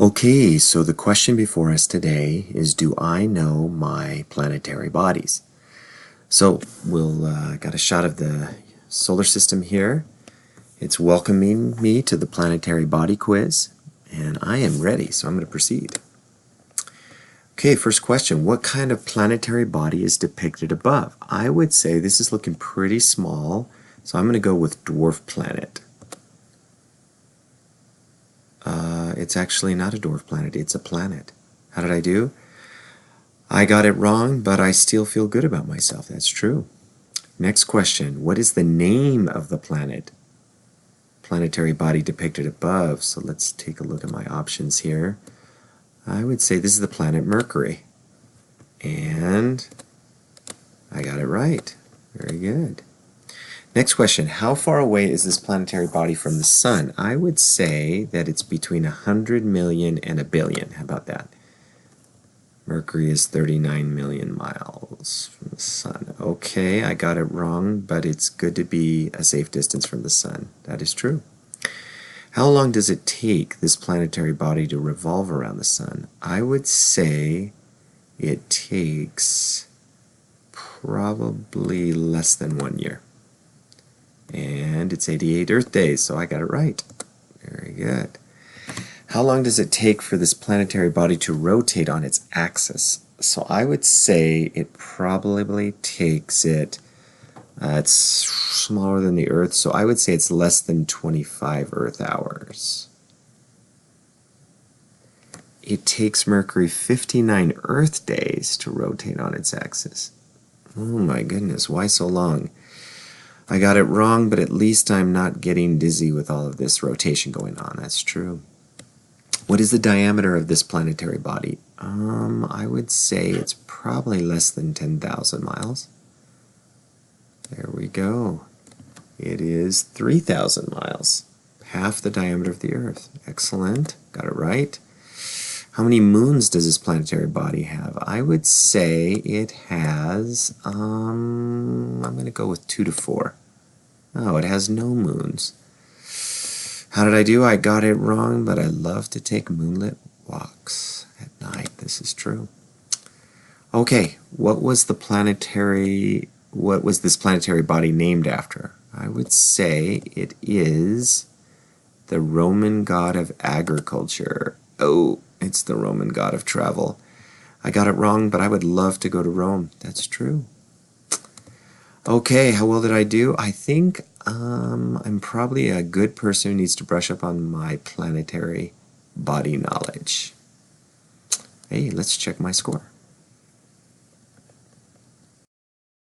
Okay, so the question before us today is, do I know my planetary bodies? So we'll got a shot of the solar system here. It's welcoming me to the planetary body quiz, and I am ready, so I'm going to proceed. Okay, first question, what kind of planetary body is depicted above? I would say this is looking pretty small, so I'm going to go with dwarf planet. It's actually not a dwarf planet, it's a planet. How did I do? I got it wrong, but I still feel good about myself. That's true. Next question. What is the name of the planet? Planetary body depicted above. So let's take a look at my options here. I would say this is the planet Mercury. And I got it right. Very good. Next question. How far away is this planetary body from the Sun? I would say that it's between 100 million and a billion. How about that? Mercury is 39 million miles from the Sun. Okay, I got it wrong, but it's good to be a safe distance from the Sun. That is true. How long does it take this planetary body to revolve around the Sun? I would say it takes probably less than 1 year. And it's 88 Earth days, so I got it right. Very good. How long does it take for this planetary body to rotate on its axis? So I would say it probably takes it, it's smaller than the Earth, so I would say it's less than 25 Earth hours. It takes Mercury 59 Earth days to rotate on its axis. Oh my goodness, why so long? I got it wrong, but at least I'm not getting dizzy with all of this rotation going on. That's true. What is the diameter of this planetary body? I would say it's probably less than 10,000 miles. There we go. It is 3,000 miles, half the diameter of the Earth. Excellent. Got it right. How many moons does this planetary body have? I would say it has, I'm going to go with 2 to 4. Oh, it has no moons. How did I do? I got it wrong, but I love to take moonlit walks at night. This is true. Okay, what was this planetary body named after? I would say it is the Roman god of agriculture. Oh, it's the Roman god of travel. I got it wrong, but I would love to go to Rome. That's true. Okay, how well did I do? I think I'm probably a good person who needs to brush up on my planetary body knowledge. Hey, let's check my score.